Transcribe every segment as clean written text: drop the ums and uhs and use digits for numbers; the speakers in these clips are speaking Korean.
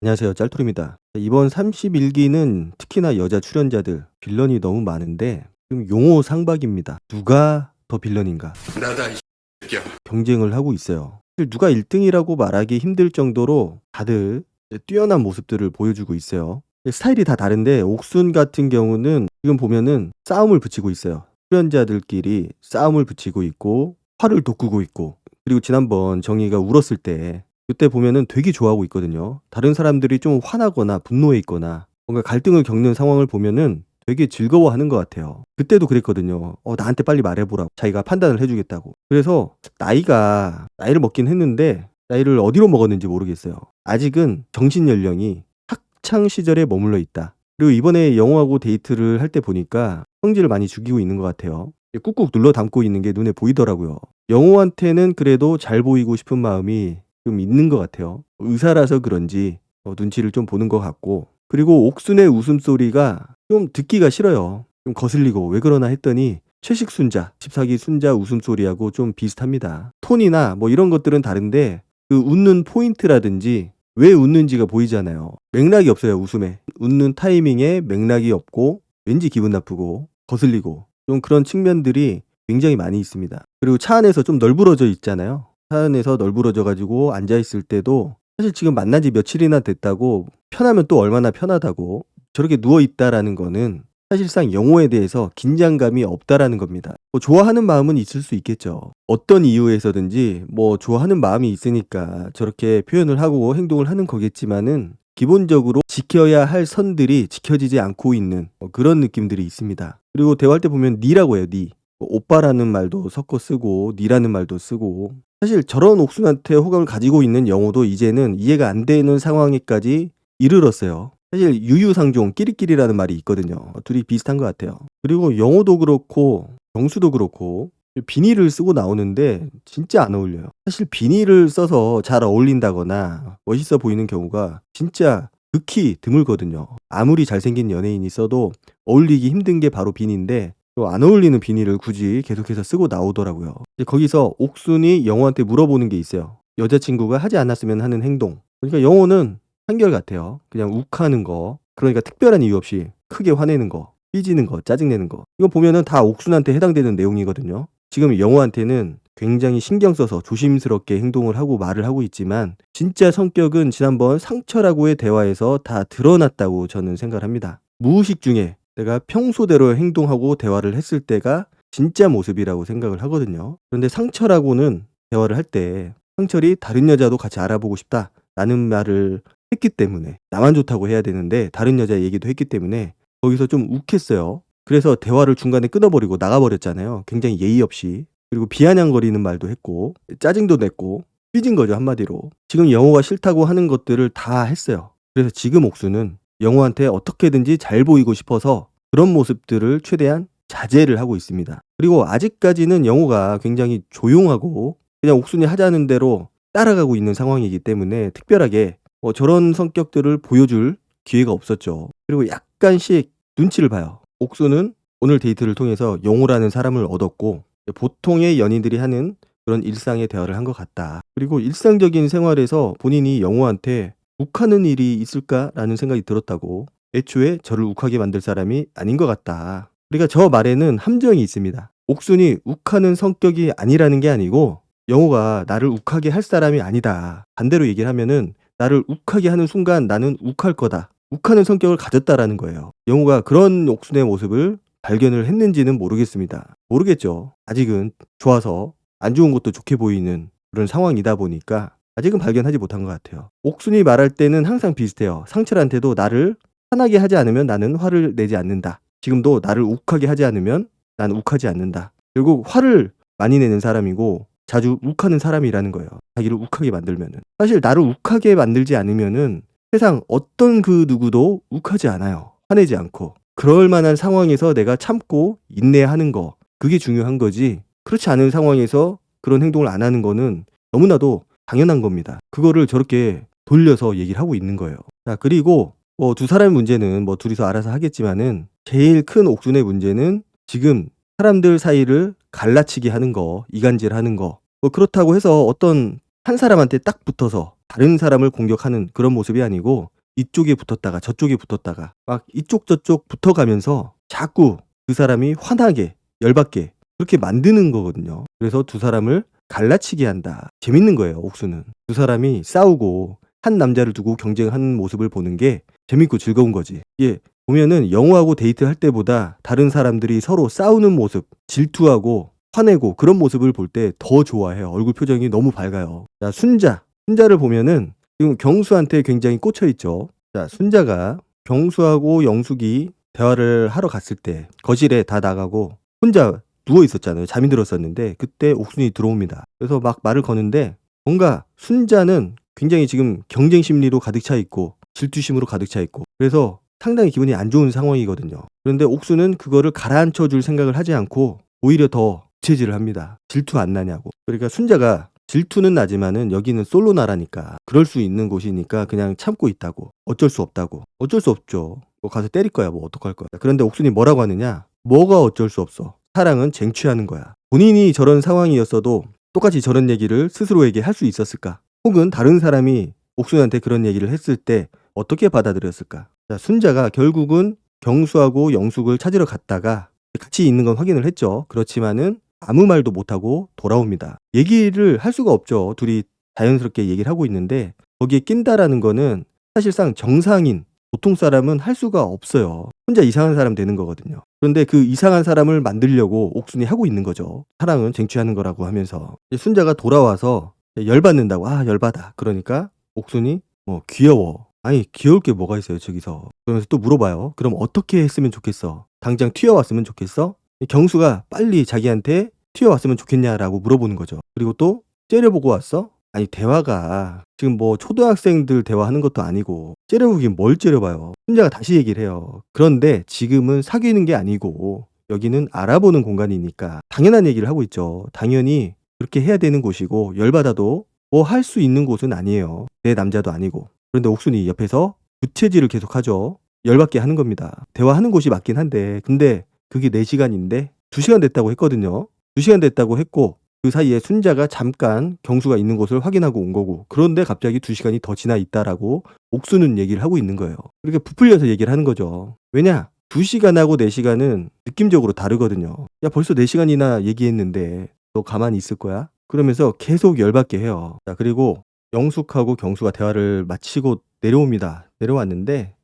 안녕하세요. 짤토리입니다. 이번 31기는 특히나 여자 출연자들 빌런이 너무 많은데 지금 용호 상박입니다. 누가 더 빌런인가 나다 이 새끼야. 경쟁을 하고 있어요. 사실 누가 1등이라고 말하기 힘들 정도로 다들 뛰어난 모습들을 보여주고 있어요. 스타일이 다 다른데 옥순 같은 경우는 지금 보면은 싸움을 붙이고 있어요. 출연자들끼리 싸움을 붙이고 있고 활을 돋구고 있고, 그리고 지난번 정의가 울었을 때 그때 보면은 되게 좋아하고 있거든요. 다른 사람들이 좀 화나거나 분노해 있거나 뭔가 갈등을 겪는 상황을 보면은 되게 즐거워하는 것 같아요. 그때도 그랬거든요. 나한테 빨리 말해보라고, 자기가 판단을 해주겠다고. 그래서 나이를 먹긴 했는데 나이를 어디로 먹었는지 모르겠어요. 아직은 정신 연령이 학창 시절에 머물러 있다. 그리고 이번에 영호하고 데이트를 할 때 보니까 성질을 많이 죽이고 있는 것 같아요. 꾹꾹 눌러 담고 있는 게 눈에 보이더라고요. 영호한테는 그래도 잘 보이고 싶은 마음이 좀 있는 것 같아요. 의사라서 그런지 눈치를 좀 보는 것 같고, 그리고 옥순의 웃음소리가 좀 듣기가 싫어요. 좀 거슬리고 왜 그러나 했더니 최식 순자, 14기 순자 웃음소리하고 좀 비슷합니다. 톤이나 뭐 이런 것들은 다른데 그 웃는 포인트라든지 왜 웃는지가 보이잖아요. 맥락이 없어요. 웃음에 웃는 타이밍에 맥락이 없고 왠지 기분 나쁘고 거슬리고 좀 그런 측면들이 굉장히 많이 있습니다. 그리고 차 안에서 좀 널브러져 있잖아요. 차 안에서 널브러져 가지고 앉아있을 때도 사실 지금 만난 지 며칠이나 됐다고, 편하면 또 얼마나 편하다고 저렇게 누워있다라는 거는 사실상 영호에 대해서 긴장감이 없다라는 겁니다. 좋아하는 마음은 있을 수 있겠죠. 어떤 이유에서든지 좋아하는 마음이 있으니까 저렇게 표현을 하고 행동을 하는 거겠지만은 기본적으로 지켜야 할 선들이 지켜지지 않고 있는 그런 느낌들이 있습니다. 그리고 대화할 때 보면 니라고 해요. 니. 오빠라는 말도 섞어 쓰고 니라는 말도 쓰고, 사실 저런 옥순한테 호감을 가지고 있는 영호도 이제는 이해가 안 되는 상황에까지 이르렀어요. 사실 유유상종 끼리끼리라는 말이 있거든요. 둘이 비슷한 것 같아요. 그리고 영호도 그렇고 정수도 그렇고 비니를 쓰고 나오는데 진짜 안 어울려요. 사실 비니를 써서 잘 어울린다거나 멋있어 보이는 경우가 진짜 극히 드물거든요. 아무리 잘생긴 연예인이 써도 어울리기 힘든 게 바로 비니인데 또 안 어울리는 비니를 굳이 계속해서 쓰고 나오더라고요. 거기서 옥순이 영호한테 물어보는 게 있어요. 여자친구가 하지 않았으면 하는 행동. 그러니까 영호는 한결같아요. 그냥 욱하는 거, 그러니까 특별한 이유 없이 크게 화내는 거, 삐지는 거, 짜증내는 거. 이거 보면은 다 옥순한테 해당되는 내용이거든요. 지금 영호한테는 굉장히 신경 써서 조심스럽게 행동을 하고 말을 하고 있지만 진짜 성격은 지난번 상철하고의 대화에서 다 드러났다고 저는 생각을 합니다. 무의식 중에 내가 평소대로 행동하고 대화를 했을 때가 진짜 모습이라고 생각을 하거든요. 그런데 상철하고는 대화를 할 때 상철이 다른 여자도 같이 알아보고 싶다 라는 말을 했기 때문에, 나만 좋다고 해야 되는데 다른 여자 얘기도 했기 때문에 거기서 좀 욱했어요. 그래서 대화를 중간에 끊어버리고 나가버렸잖아요. 굉장히 예의 없이. 그리고 비아냥거리는 말도 했고 짜증도 냈고 삐진 거죠, 한마디로. 지금 영호가 싫다고 하는 것들을 다 했어요. 그래서 지금 옥수는 영호한테 어떻게든지 잘 보이고 싶어서 그런 모습들을 최대한 자제를 하고 있습니다. 그리고 아직까지는 영호가 굉장히 조용하고 그냥 옥순이 하자는 대로 따라가고 있는 상황이기 때문에 특별하게 저런 성격들을 보여줄 기회가 없었죠. 그리고 약간씩 눈치를 봐요. 옥수는 오늘 데이트를 통해서 영호라는 사람을 얻었고 보통의 연인들이 하는 그런 일상의 대화를 한 것 같다. 그리고 일상적인 생활에서 본인이 영호한테 욱하는 일이 있을까라는 생각이 들었다고. 애초에 저를 욱하게 만들 사람이 아닌 것 같다. 그러니까 저 말에는 함정이 있습니다. 옥순이 욱하는 성격이 아니라는 게 아니고 영호가 나를 욱하게 할 사람이 아니다. 반대로 얘기를 하면은 나를 욱하게 하는 순간 나는 욱할 거다. 욱하는 성격을 가졌다라는 거예요. 영호가 그런 옥순의 모습을 발견을 했는지는 모르겠습니다. 모르겠죠. 아직은 좋아서 안 좋은 것도 좋게 보이는 그런 상황이다 보니까 아직은 발견하지 못한 것 같아요. 옥순이 말할 때는 항상 비슷해요. 상철한테도 나를 화나게 하지 않으면 나는 화를 내지 않는다. 지금도 나를 욱하게 하지 않으면 난 욱하지 않는다. 결국 화를 많이 내는 사람이고 자주 욱하는 사람이라는 거예요. 자기를 욱하게 만들면은. 사실 나를 욱하게 만들지 않으면은 세상 어떤 그 누구도 욱하지 않아요. 화내지 않고. 그럴 만한 상황에서 내가 참고 인내하는 거, 그게 중요한 거지. 그렇지 않은 상황에서 그런 행동을 안 하는 거는 너무나도 당연한 겁니다. 그거를 저렇게 돌려서 얘기를 하고 있는 거예요. 자, 그리고 두 사람의 문제는 둘이서 알아서 하겠지만은 제일 큰 옥순의 문제는 지금 사람들 사이를 갈라치기 하는 거, 이간질하는 거. 그렇다고 해서 어떤 한 사람한테 딱 붙어서 다른 사람을 공격하는 그런 모습이 아니고 이쪽에 붙었다가 저쪽에 붙었다가 막 이쪽 저쪽 붙어가면서 자꾸 그 사람이 화나게 열받게 그렇게 만드는 거거든요. 그래서 두 사람을 갈라치게 한다. 재밌는 거예요, 옥수는. 두 사람이 싸우고 한 남자를 두고 경쟁하는 모습을 보는 게 재밌고 즐거운 거지. 이게 보면은 영호하고 데이트할 때보다 다른 사람들이 서로 싸우는 모습, 질투하고 화내고 그런 모습을 볼 때 더 좋아해요. 얼굴 표정이 너무 밝아요. 자, 순자를 보면은 지금 경수한테 굉장히 꽂혀 있죠. 자, 순자가 경수하고 영숙이 대화를 하러 갔을 때 거실에 다 나가고 혼자 누워 있었잖아요. 잠이 들었었는데 그때 옥순이 들어옵니다. 그래서 막 말을 거는데 뭔가 순자는 굉장히 지금 경쟁 심리로 가득 차 있고 질투심으로 가득 차 있고 그래서 상당히 기분이 안 좋은 상황이거든요. 그런데 옥수는 그거를 가라앉혀 줄 생각을 하지 않고 오히려 더 부채질을 합니다. 질투 안 나냐고. 그러니까 순자가 질투는 나지만은 여기는 솔로 나라니까 그럴 수 있는 곳이니까 그냥 참고 있다고. 어쩔 수 없다고. 어쩔 수 없죠. 뭐 가서 때릴 거야. 뭐 어떡할 거야. 그런데 옥순이 뭐라고 하느냐? 뭐가 어쩔 수 없어. 사랑은 쟁취하는 거야. 본인이 저런 상황이었어도 똑같이 저런 얘기를 스스로에게 할 수 있었을까? 혹은 다른 사람이 옥순한테 그런 얘기를 했을 때 어떻게 받아들였을까? 자, 순자가 결국은 경수하고 영숙을 찾으러 갔다가 같이 있는 건 확인을 했죠. 그렇지만은 아무 말도 못하고 돌아옵니다. 얘기를 할 수가 없죠. 둘이 자연스럽게 얘기를 하고 있는데 거기에 낀다라는 거는 사실상 정상인 보통 사람은 할 수가 없어요. 혼자 이상한 사람 되는 거거든요. 그런데 그 이상한 사람을 만들려고 옥순이 하고 있는 거죠. 사랑은 쟁취하는 거라고 하면서 순자가 돌아와서 열받는다고. 아, 열받아. 그러니까 옥순이 뭐 귀여워. 아니, 귀여울 게 뭐가 있어요, 저기서. 그러면서 또 물어봐요. 그럼 어떻게 했으면 좋겠어? 당장 튀어왔으면 좋겠어? 경수가 빨리 자기한테 튀어왔으면 좋겠냐라고 물어보는 거죠. 그리고 또 째려보고 왔어? 아니, 대화가 지금 뭐 초등학생들 대화하는 것도 아니고 째려보긴 뭘 째려봐요. 순자가 다시 얘기를 해요. 그런데 지금은 사귀는 게 아니고 여기는 알아보는 공간이니까 당연한 얘기를 하고 있죠. 당연히 그렇게 해야 되는 곳이고 열받아도 뭐 할 수 있는 곳은 아니에요. 내 남자도 아니고. 그런데 옥순이 옆에서 부채질을 계속하죠. 열받게 하는 겁니다. 대화하는 곳이 맞긴 한데 근데 그게 4시간인데 2시간 됐다고 했거든요. 2시간 됐다고 했고 그 사이에 순자가 잠깐 경수가 있는 곳을 확인하고 온 거고 그런데 갑자기 2시간이 더 지나 있다라고 옥수는 얘기를 하고 있는 거예요. 이렇게 부풀려서 얘기를 하는 거죠. 왜냐? 2시간하고 4시간은 느낌적으로 다르거든요. 야, 벌써 4시간이나 얘기했는데 너 가만히 있을 거야? 그러면서 계속 열받게 해요. 자, 그리고 영숙하고 경수가 대화를 마치고 내려옵니다. 내려왔는데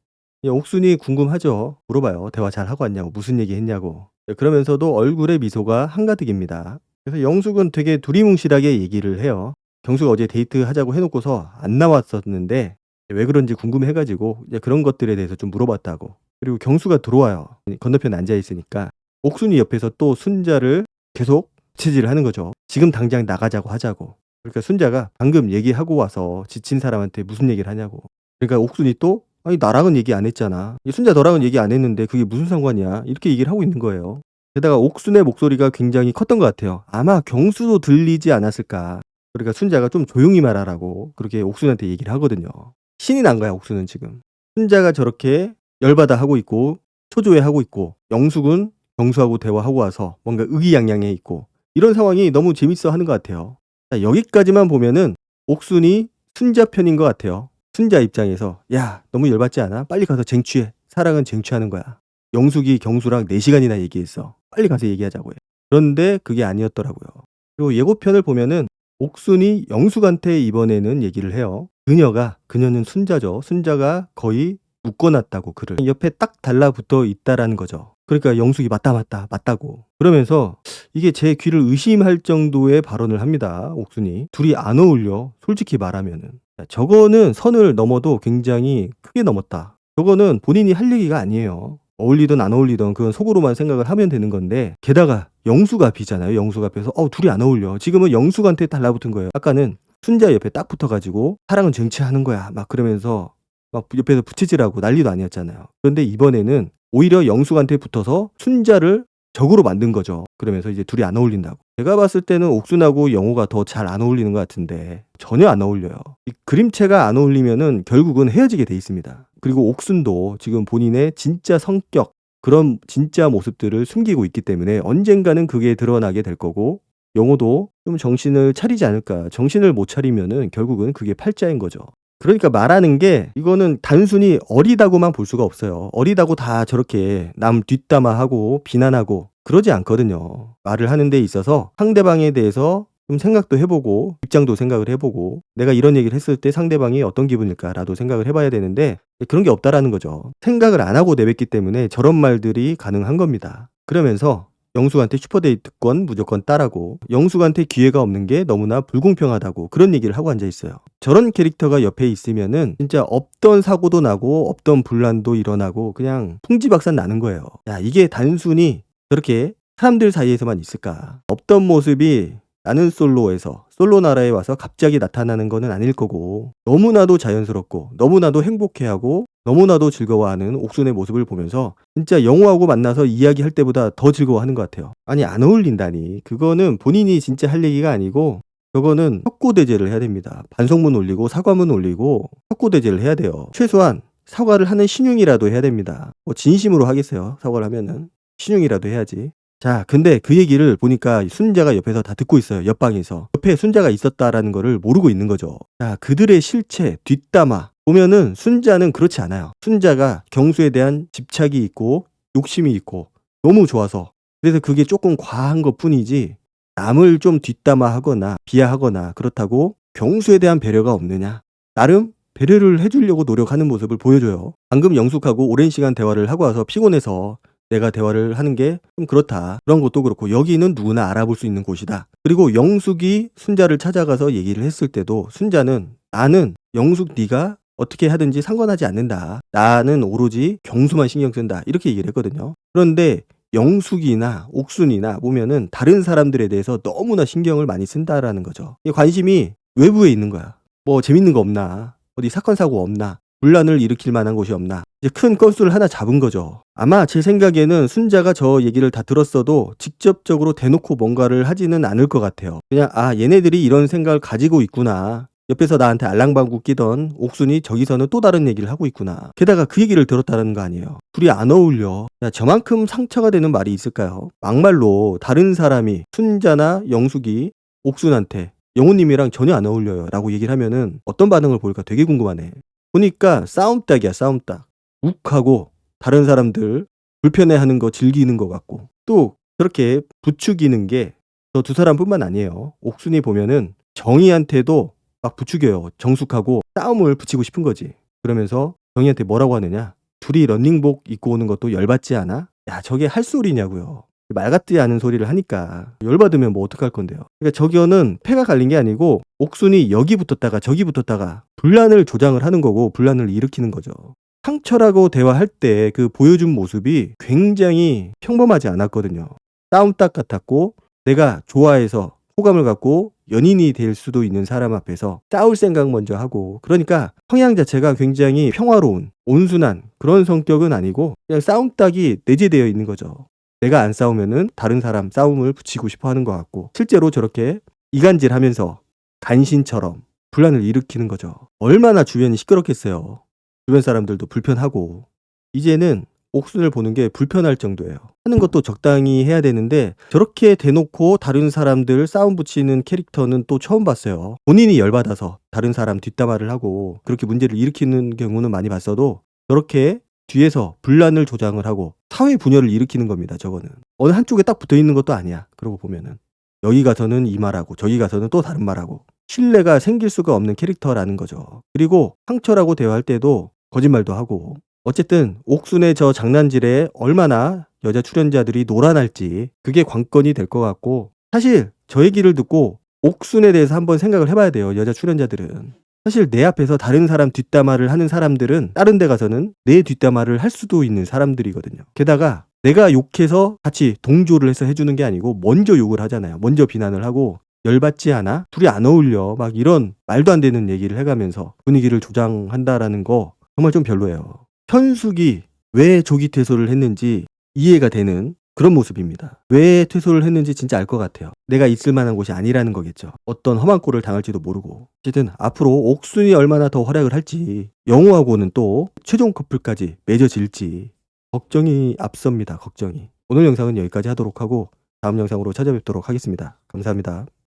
옥순이 궁금하죠. 물어봐요. 대화 잘 하고 왔냐고. 무슨 얘기 했냐고. 그러면서도 얼굴에 미소가 한가득입니다. 그래서 영숙은 되게 두리뭉실하게 얘기를 해요. 경수가 어제 데이트 하자고 해놓고서 안 나왔었는데 왜 그런지 궁금해가지고 이제 그런 것들에 대해서 좀 물어봤다고. 그리고 경수가 들어와요. 건너편에 앉아있으니까 옥순이 옆에서 또 순자를 계속 체질을 하는 거죠. 지금 당장 나가자고 하자고. 그러니까 순자가 방금 얘기하고 와서 지친 사람한테 무슨 얘기를 하냐고. 그러니까 옥순이 또 아니, 나랑은 얘기 안 했잖아. 순자 너랑은 얘기 안 했는데 그게 무슨 상관이야. 이렇게 얘기를 하고 있는 거예요. 게다가 옥순의 목소리가 굉장히 컸던 것 같아요. 아마 경수도 들리지 않았을까. 그러니까 순자가 좀 조용히 말하라고 그렇게 옥순한테 얘기를 하거든요. 신이 난 거야, 옥순은 지금. 순자가 저렇게 열받아 하고 있고 초조해 하고 있고 영숙은 경수하고 대화하고 와서 뭔가 의기양양해 있고 이런 상황이 너무 재밌어 하는 것 같아요. 자, 여기까지만 보면은 옥순이 순자 편인 것 같아요. 순자 입장에서 야, 너무 열받지 않아? 빨리 가서 쟁취해. 사랑은 쟁취하는 거야. 영숙이 경수랑 4시간이나 얘기했어. 빨리 가서 얘기하자고 해. 그런데 그게 아니었더라고요. 그리고 예고편을 보면은 옥순이 영숙한테 이번에는 얘기를 해요. 그녀는 순자죠. 순자가 거의 묶어놨다고 그를. 옆에 딱 달라붙어 있다라는 거죠. 그러니까 영숙이 맞다고. 그러면서 이게 제 귀를 의심할 정도의 발언을 합니다. 옥순이. 둘이 안 어울려. 솔직히 말하면은. 저거는 선을 넘어도 굉장히 크게 넘었다. 저거는 본인이 할 얘기가 아니에요. 어울리든 안 어울리든 그건 속으로만 생각을 하면 되는 건데 게다가 영숙 앞이잖아요. 영숙 앞에서 둘이 안 어울려. 지금은 영숙한테 달라붙은 거예요. 아까는 순자 옆에 딱 붙어가지고 사랑은 쟁취하는 거야. 막 그러면서 막 옆에서 부채질하고 난리도 아니었잖아요. 그런데 이번에는 오히려 영숙한테 붙어서 순자를 적으로 만든 거죠. 그러면서 이제 둘이 안 어울린다고. 제가 봤을 때는 옥순하고 영호가 더 잘 안 어울리는 것 같은데 전혀 안 어울려요. 이 그림체가 안 어울리면은 결국은 헤어지게 돼 있습니다. 그리고 옥순도 지금 본인의 진짜 성격, 그런 진짜 모습들을 숨기고 있기 때문에 언젠가는 그게 드러나게 될 거고 영호도 좀 정신을 차리지 않을까. 정신을 못 차리면은 결국은 그게 팔자인 거죠. 그러니까 말하는 게 이거는 단순히 어리다고만 볼 수가 없어요. 어리다고 다 저렇게 남 뒷담화하고 비난하고 그러지 않거든요. 말을 하는 데 있어서 상대방에 대해서 좀 생각도 해보고 입장도 생각을 해보고 내가 이런 얘기를 했을 때 상대방이 어떤 기분일까라도 생각을 해봐야 되는데 그런 게 없다라는 거죠. 생각을 안 하고 내뱉기 때문에 저런 말들이 가능한 겁니다. 그러면서 영숙한테 슈퍼데이트권 무조건 따라고 영숙한테 기회가 없는 게 너무나 불공평하다고 그런 얘기를 하고 앉아있어요. 저런 캐릭터가 옆에 있으면은 진짜 없던 사고도 나고 없던 분란도 일어나고 그냥 풍지박산 나는 거예요. 야, 이게 단순히 저렇게 사람들 사이에서만 있을까? 없던 모습이 나는 솔로에서 솔로 나라에 와서 갑자기 나타나는 거는 아닐 거고 너무나도 자연스럽고 너무나도 행복해하고 너무나도 즐거워하는 옥순의 모습을 보면서 진짜 영호하고 만나서 이야기할 때보다 더 즐거워하는 것 같아요. 아니 안 어울린다니 그거는 본인이 진짜 할 얘기가 아니고 저거는 혁고대죄를 해야 됩니다. 반성문 올리고 사과문 올리고 혁고대죄를 해야 돼요. 최소한 사과를 하는 신용이라도 해야 됩니다. 뭐 진심으로 하겠어요. 사과를 하면은 신용이라도 해야지. 자, 근데 그 얘기를 보니까 순자가 옆에서 다 듣고 있어요. 옆방에서. 옆에 순자가 있었다라는 거를 모르고 있는 거죠. 자, 그들의 실체, 뒷담화 보면은 순자는 그렇지 않아요. 순자가 경수에 대한 집착이 있고 욕심이 있고 너무 좋아서 그래서 그게 조금 과한 것 뿐이지 남을 좀 뒷담화하거나 비하하거나 그렇다고 경수에 대한 배려가 없느냐. 나름 배려를 해주려고 노력하는 모습을 보여줘요. 방금 영숙하고 오랜 시간 대화를 하고 와서 피곤해서 내가 대화를 하는 게 좀 그렇다. 그런 것도 그렇고 여기는 누구나 알아볼 수 있는 곳이다. 그리고 영숙이 순자를 찾아가서 얘기를 했을 때도 순자는 나는 영숙 네가 어떻게 하든지 상관하지 않는다. 나는 오로지 경수만 신경 쓴다. 이렇게 얘기를 했거든요. 그런데 영숙이나 옥순이나 보면은 다른 사람들에 대해서 너무나 신경을 많이 쓴다라는 거죠. 이 관심이 외부에 있는 거야. 뭐 재밌는 거 없나? 어디 사건 사고 없나? 분란을 일으킬 만한 곳이 없나? 이제 큰 건수를 하나 잡은 거죠. 아마 제 생각에는 순자가 저 얘기를 다 들었어도 직접적으로 대놓고 뭔가를 하지는 않을 것 같아요. 그냥 아 얘네들이 이런 생각을 가지고 있구나. 옆에서 나한테 알랑방구 끼던 옥순이 저기서는 또 다른 얘기를 하고 있구나. 게다가 그 얘기를 들었다는 거 아니에요. 둘이 안 어울려. 야, 저만큼 상처가 되는 말이 있을까요? 막말로 다른 사람이 순자나 영숙이 옥순한테 영호님이랑 전혀 안 어울려요 라고 얘기를 하면은 어떤 반응을 보일까 되게 궁금하네. 보니까 싸움닭이야 싸움닭. 욱하고 다른 사람들 불편해하는 거 즐기는 것 같고 또 그렇게 부추기는 게 저 두 사람뿐만 아니에요. 옥순이 보면은 정희한테도 막 부추겨요. 정숙하고 싸움을 붙이고 싶은 거지. 그러면서 정희한테 뭐라고 하느냐. 둘이 런닝복 입고 오는 것도 열받지 않아? 야 저게 할 소리냐고요. 말 같지 않은 소리를 하니까 열받으면 뭐 어떡할 건데요. 그러니까 저기는 패가 갈린 게 아니고 옥순이 여기 붙었다가 저기 붙었다가 분란을 조장을 하는 거고 분란을 일으키는 거죠. 상철하고 대화할 때 그 보여준 모습이 굉장히 평범하지 않았거든요. 싸움딱 같았고 내가 좋아해서 호감을 갖고 연인이 될 수도 있는 사람 앞에서 싸울 생각 먼저 하고 그러니까 성향 자체가 굉장히 평화로운 온순한 그런 성격은 아니고 그냥 싸움딱이 내재되어 있는 거죠. 내가 안 싸우면은 다른 사람 싸움을 붙이고 싶어 하는 것 같고 실제로 저렇게 이간질하면서 간신처럼 분란을 일으키는 거죠. 얼마나 주변이 시끄럽겠어요. 주변 사람들도 불편하고 이제는 옥순을 보는 게 불편할 정도예요. 하는 것도 적당히 해야 되는데 저렇게 대놓고 다른 사람들 싸움 붙이는 캐릭터는 또 처음 봤어요. 본인이 열받아서 다른 사람 뒷담화를 하고 그렇게 문제를 일으키는 경우는 많이 봤어도 저렇게 뒤에서 분란을 조장을 하고 사회 분열을 일으키는 겁니다. 저거는 어느 한쪽에 딱 붙어있는 것도 아니야. 그러고 보면은 여기 가서는 이 말하고 저기 가서는 또 다른 말하고 신뢰가 생길 수가 없는 캐릭터라는 거죠. 그리고 상철하고 대화할 때도 거짓말도 하고 어쨌든 옥순의 저 장난질에 얼마나 여자 출연자들이 놀아날지 그게 관건이 될 것 같고 사실 저 얘기를 듣고 옥순에 대해서 한번 생각을 해봐야 돼요. 여자 출연자들은. 사실 내 앞에서 다른 사람 뒷담화를 하는 사람들은 다른 데 가서는 내 뒷담화를 할 수도 있는 사람들이거든요. 게다가 내가 욕해서 같이 동조를 해서 해주는 게 아니고 먼저 욕을 하잖아요. 먼저 비난을 하고 열받지 않아? 둘이 안 어울려. 막 이런 말도 안 되는 얘기를 해가면서 분위기를 조장한다라는 거 정말 좀 별로예요. 현숙이 왜 조기 퇴소를 했는지 이해가 되는 그런 모습입니다. 왜 퇴소를 했는지 진짜 알 것 같아요. 내가 있을 만한 곳이 아니라는 거겠죠. 어떤 험한 꼴을 당할지도 모르고. 어쨌든 앞으로 옥순이 얼마나 더 활약을 할지 영호하고는 또 최종 커플까지 맺어질지 걱정이 앞섭니다. 걱정이. 오늘 영상은 여기까지 하도록 하고 다음 영상으로 찾아뵙도록 하겠습니다. 감사합니다.